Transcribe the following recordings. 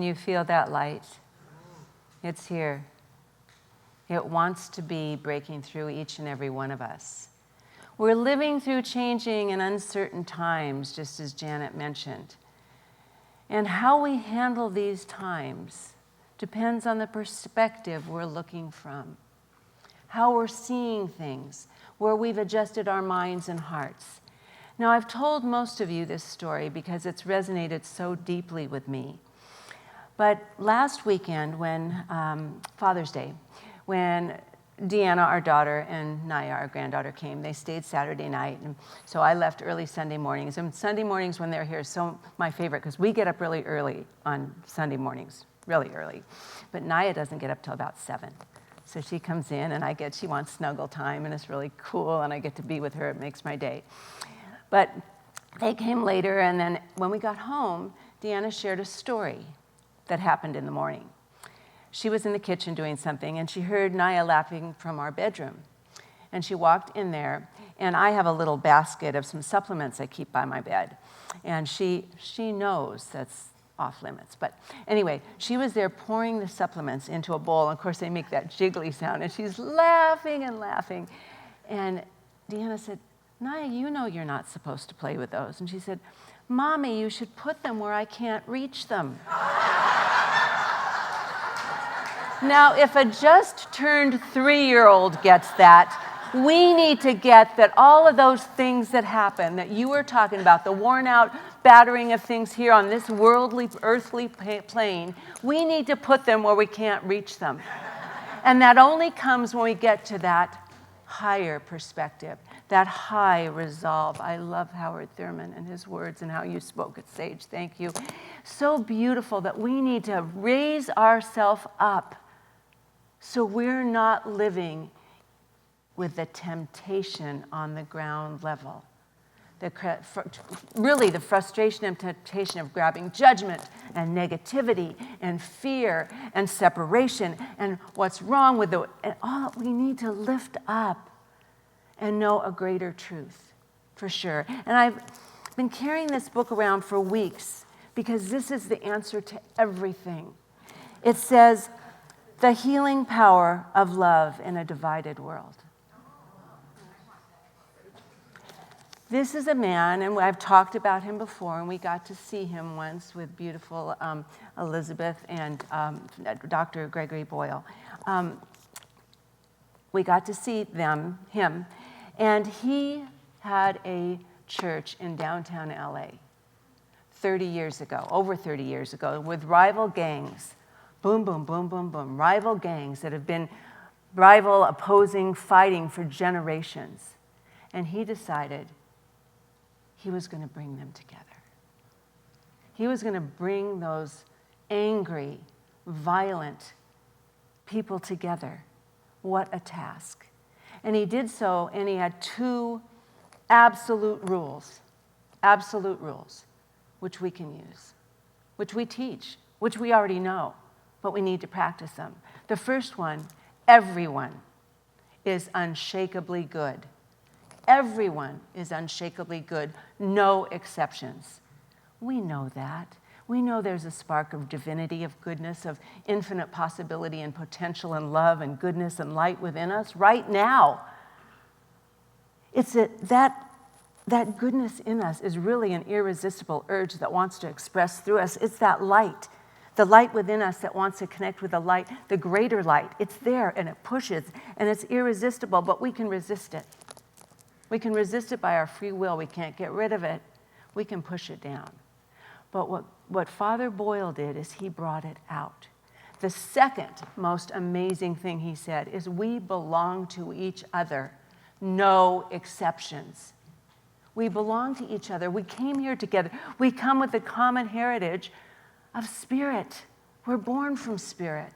you feel that light? It's here. It wants to be breaking through each and every one of us. We're living through changing and uncertain times, just as Janet mentioned. And how we handle these times depends on the perspective we're looking from, how we're seeing things, where we've adjusted our minds and hearts. Now, I've told most of you this story because it's resonated so deeply with me. But last weekend, when Father's Day, when Deanna, our daughter, and Naya, our granddaughter, came, they stayed Saturday night. And so I left early Sunday mornings. And Sunday mornings when they're here is so my favorite because we get up really early on Sunday mornings, really early. But Naya doesn't get up till about 7. So she comes in and she wants snuggle time and it's really cool and I get to be with her. It makes my day. But they came later and then when we got home, Deanna shared a story that happened in the morning. She was in the kitchen doing something and she heard Naya laughing from our bedroom. And she walked in there and I have a little basket of some supplements I keep by my bed. And she knows that's off limits. But anyway, she was there pouring the supplements into a bowl. And of course, they make that jiggly sound. And she's laughing and laughing. And Deanna said, Naya, you know you're not supposed to play with those. And she said, Mommy, you should put them where I can't reach them. Now, if a just turned 3-year-old gets that, we need to get that all of those things that happen that you were talking about, the worn out battering of things here on this worldly, earthly plane, we need to put them where we can't reach them. And that only comes when we get to that higher perspective, that high resolve. I love Howard Thurman and his words and how you spoke at Sage. Thank you. So beautiful that we need to raise ourselves up so we're not living with the temptation on the ground level. Really the frustration and temptation of grabbing judgment and negativity and fear and separation and what's wrong with and all we need to lift up and know a greater truth, for sure. And I've been carrying this book around for weeks because this is the answer to everything. It says, the healing power of love in a divided world. This is a man, and I've talked about him before, and we got to see him once with beautiful Elizabeth and Dr. Gregory Boyle. We got to see him, and he had a church in downtown LA 30 years ago, over 30 years ago, with rival gangs. Boom, boom, boom, boom, boom. Rival gangs that have been rival, opposing, fighting for generations. And he decided he was going to bring them together. He was going to bring those angry, violent people together. What a task. And he did so, and he had 2 absolute rules, which we can use, which we teach, which we already know, but we need to practice them. The first one, everyone is unshakably good. Everyone is unshakably good, no exceptions. We know that. We know there's a spark of divinity, of goodness, of infinite possibility and potential and love and goodness and light within us right now. It's that goodness in us is really an irresistible urge that wants to express through us. It's that light. The light within us that wants to connect with the light, the greater light. It's there and it pushes and it's irresistible, but we can resist it. We can resist it by our free will. We can't get rid of it. We can push it down. But what Father Boyle did is he brought it out. The second most amazing thing he said is we belong to each other, no exceptions. We belong to each other. We came here together. We come with a common heritage of spirit. We're born from spirit.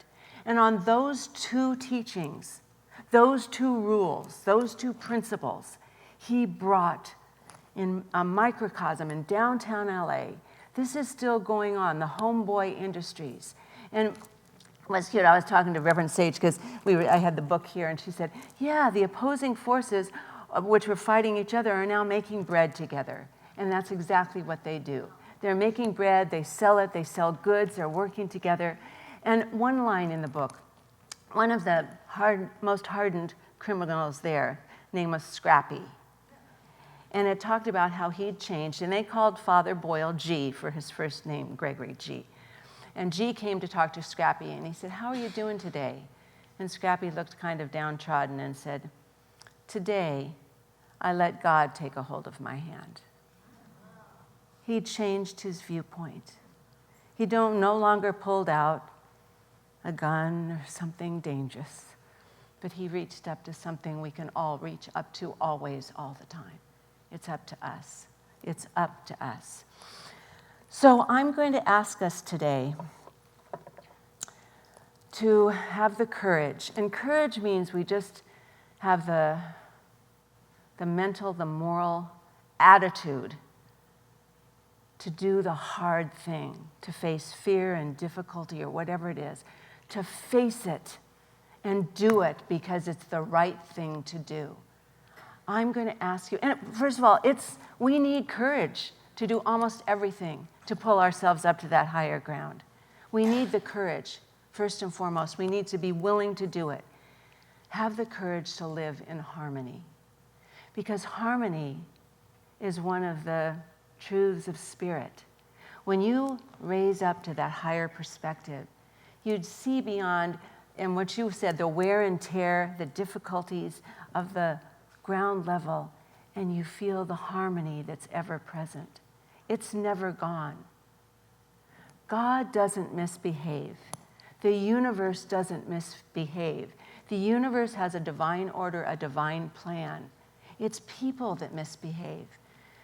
And on those 2 teachings, those 2 rules, those 2 principles, he brought in a microcosm in downtown LA. This is still going on, the homeboy industries. And it was cute, I was talking to Reverend Sage because I had the book here and she said, yeah, the opposing forces which were fighting each other are now making bread together. And that's exactly what they do. They're making bread, they sell it, they sell goods, they're working together. And one line in the book, one of the most hardened criminals there, name was Scrappy. And it talked about how he'd changed, and they called Father Boyle G for his first name, Gregory G. And G came to talk to Scrappy, and he said, "How are you doing today?" And Scrappy looked kind of downtrodden and said, "Today, I let God take a hold of my hand." He changed his viewpoint. He no longer pulled out a gun or something dangerous, but he reached up to something we can all reach up to always, all the time. It's up to us. It's up to us. So I'm going to ask us today to have the courage. And courage means we just have the mental, the moral attitude to do the hard thing, to face fear and difficulty or whatever it is, to face it and do it because it's the right thing to do. I'm going to ask you, and first of all, we need courage to do almost everything to pull ourselves up to that higher ground. We need the courage, first and foremost. We need to be willing to do it. Have the courage to live in harmony. Because harmony is one of the truths of spirit. When you raise up to that higher perspective, you'd see beyond, and what you said, the wear and tear, the difficulties of the ground level, and you feel the harmony that's ever present. It's never gone. God doesn't misbehave. The universe doesn't misbehave. The universe has a divine order, a divine plan. It's people that misbehave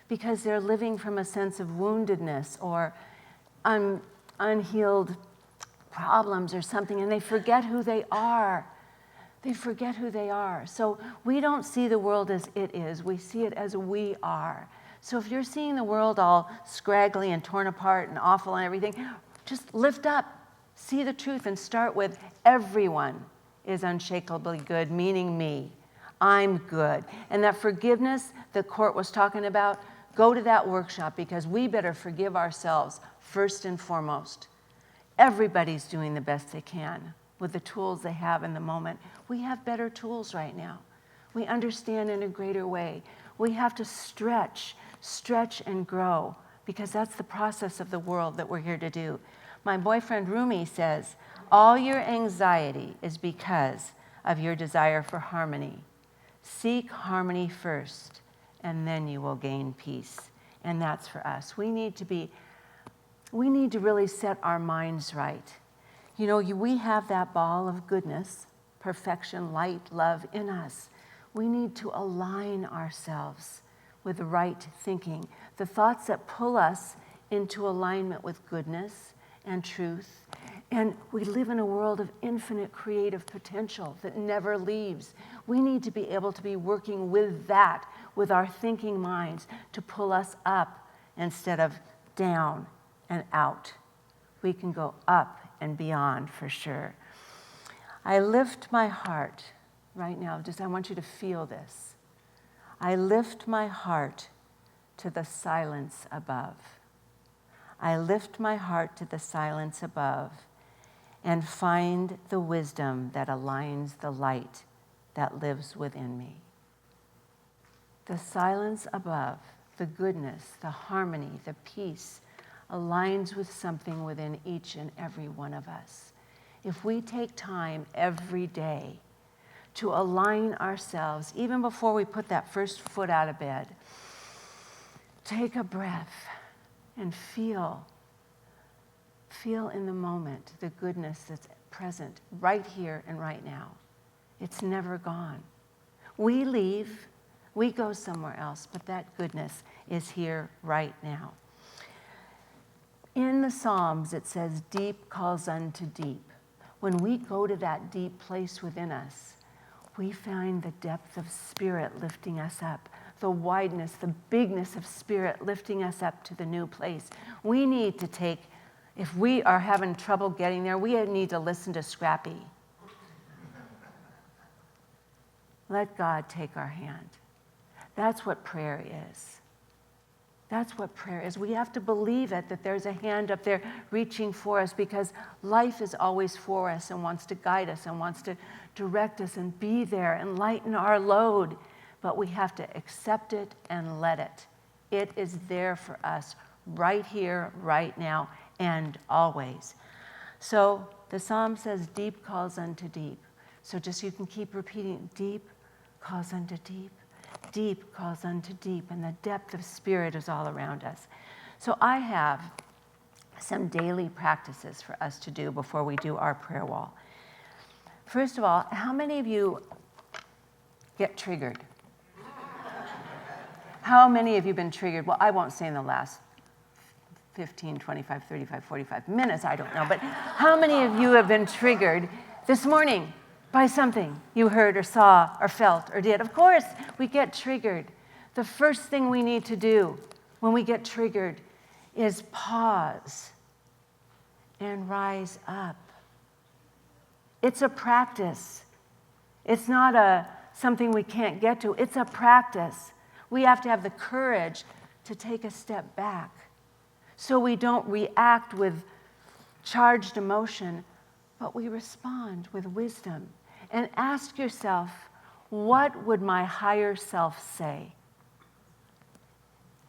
because they're living from a sense of woundedness or unhealed problems or something, and they forget who they are. They forget who they are. So we don't see the world as it is. We see it as we are. So if you're seeing the world all scraggly and torn apart and awful and everything, just lift up, see the truth, and start with everyone is unshakably good, meaning me. I'm good. And that forgiveness the court was talking about, go to that workshop because we better forgive ourselves first and foremost. Everybody's doing the best they can with the tools they have in the moment. We have better tools right now. We understand in a greater way. We have to stretch and grow because that's the process of the world that we're here to do. My boyfriend Rumi says, all your anxiety is because of your desire for harmony. Seek harmony first, and then you will gain peace. And that's for us. We need to really set our minds right. You know, we have that ball of goodness, perfection, light, love in us. We need to align ourselves with right thinking, the thoughts that pull us into alignment with goodness and truth. And we live in a world of infinite creative potential that never leaves. We need to be able to be working with that, with our thinking minds, to pull us up instead of down and out. We can go up and beyond for sure. I lift my heart right now. I want you to feel this. I lift my heart to the silence above. I lift my heart to the silence above and find the wisdom that aligns the light that lives within me. The silence above, the goodness, the harmony, the peace aligns with something within each and every one of us. If we take time every day to align ourselves, even before we put that first foot out of bed, take a breath and feel in the moment the goodness that's present right here and right now. It's never gone. We leave, we go somewhere else, but that goodness is here right now. In the Psalms, it says, deep calls unto deep. When we go to that deep place within us, we find the depth of spirit lifting us up, the wideness, the bigness of spirit lifting us up to the new place. We need to take, if we are having trouble getting there, we need to listen to Scrappy. Let God take our hand. That's what prayer is. That's what prayer is. We have to believe it, that there's a hand up there reaching for us, because life is always for us and wants to guide us and wants to direct us and be there and lighten our load. But we have to accept it and let it. It is there for us right here, right now, and always. So the psalm says, deep calls unto deep. So just you can keep repeating, deep calls unto deep. Deep calls unto deep, and the depth of spirit is all around us. So I have some daily practices for us to do before we do our prayer wall. First of all, how many of you get triggered? How many of you have been triggered? Well, I won't say in the last 15, 25, 35, 45 minutes, I don't know, but how many of you have been triggered this morning by something you heard or saw or felt or did? Of course, we get triggered. The first thing we need to do when we get triggered is pause and rise up. It's a practice. It's not something we can't get to. It's a practice. We have to have the courage to take a step back so we don't react with charged emotion, but we respond with wisdom. And ask yourself, what would my higher self say?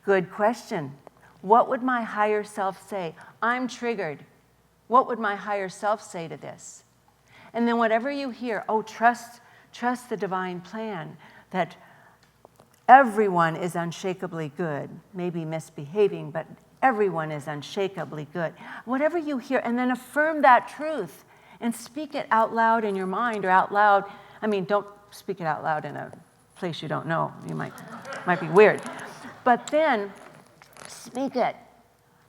Good question. What would my higher self say? I'm triggered. What would my higher self say to this? And then whatever you hear, trust the divine plan that everyone is unshakably good, maybe misbehaving, but everyone is unshakably good. Whatever you hear, and then affirm that truth. And speak it out loud in your mind or out loud. I mean, don't speak it out loud in a place you don't know. You might be weird. But then speak it.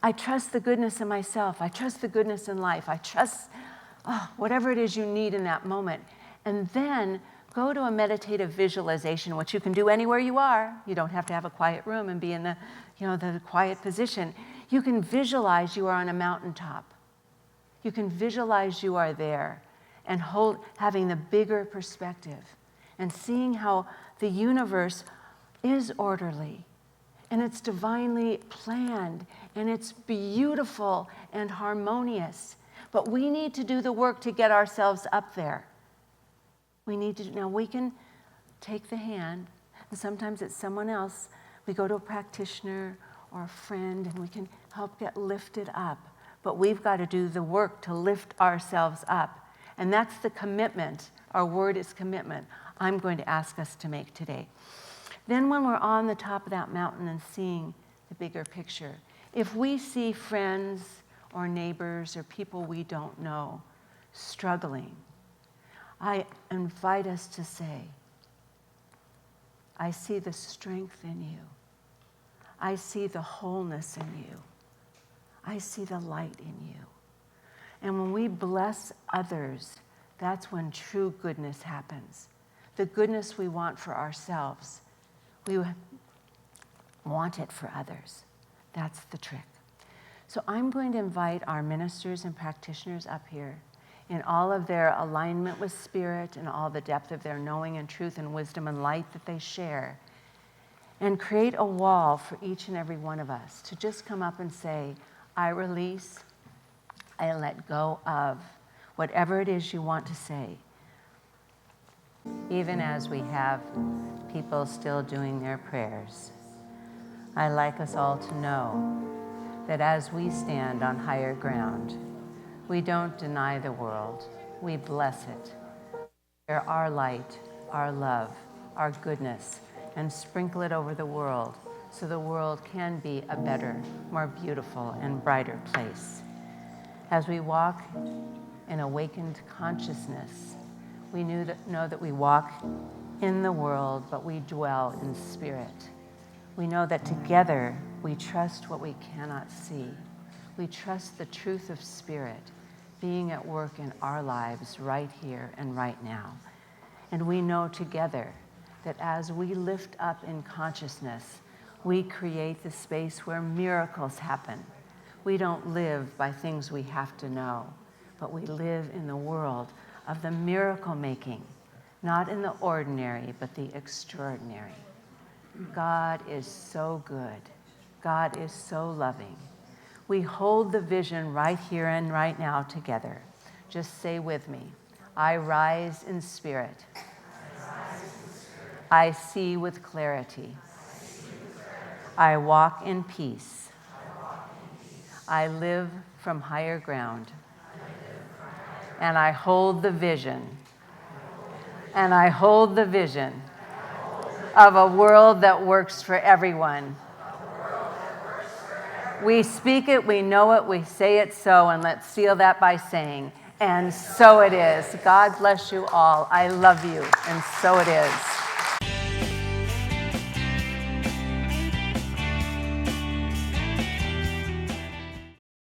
I trust the goodness in myself. I trust the goodness in life. I trust whatever it is you need in that moment. And then go to a meditative visualization, which you can do anywhere you are. You don't have to have a quiet room and be in the quiet position. You can visualize you are on a mountaintop. You can visualize you are there and having the bigger perspective and seeing how the universe is orderly and it's divinely planned and it's beautiful and harmonious. But we need to do the work to get ourselves up there. Now we can take the hand, and sometimes it's someone else. We go to a practitioner or a friend and we can help get lifted up. But we've got to do the work to lift ourselves up. And that's the commitment. Our word is commitment. I'm going to ask us to make today. Then when we're on the top of that mountain and seeing the bigger picture, if we see friends or neighbors or people we don't know struggling, I invite us to say, I see the strength in you. I see the wholeness in you. I see the light in you. And when we bless others, that's when true goodness happens. The goodness we want for ourselves, we want it for others. That's the trick. So I'm going to invite our ministers and practitioners up here in all of their alignment with spirit and all the depth of their knowing and truth and wisdom and light that they share, and create a wall for each and every one of us to just come up and say, I release, I let go of whatever it is you want to say. Even as we have people still doing their prayers, I'd like us all to know that as we stand on higher ground, we don't deny the world, we bless it. Share our light, our love, our goodness, and sprinkle it over the world so the world can be a better, more beautiful, and brighter place. As we walk in awakened consciousness, we know that we walk in the world, but we dwell in spirit. We know that together we trust what we cannot see. We trust the truth of spirit being at work in our lives right here and right now. And we know together that as we lift up in consciousness, we create the space where miracles happen. We don't live by things we have to know, but we live in the world of the miracle making, not in the ordinary, but the extraordinary. God is so good. God is so loving. We hold the vision right here and right now together. Just say with me, I rise in spirit. I see with clarity. I walk in peace. I live from higher ground. And I hold the vision. And I hold the vision of a world that works for everyone. We speak it, we know it, we say it so, and let's seal that by saying, and so it is. God bless you all. I love you, and so it is.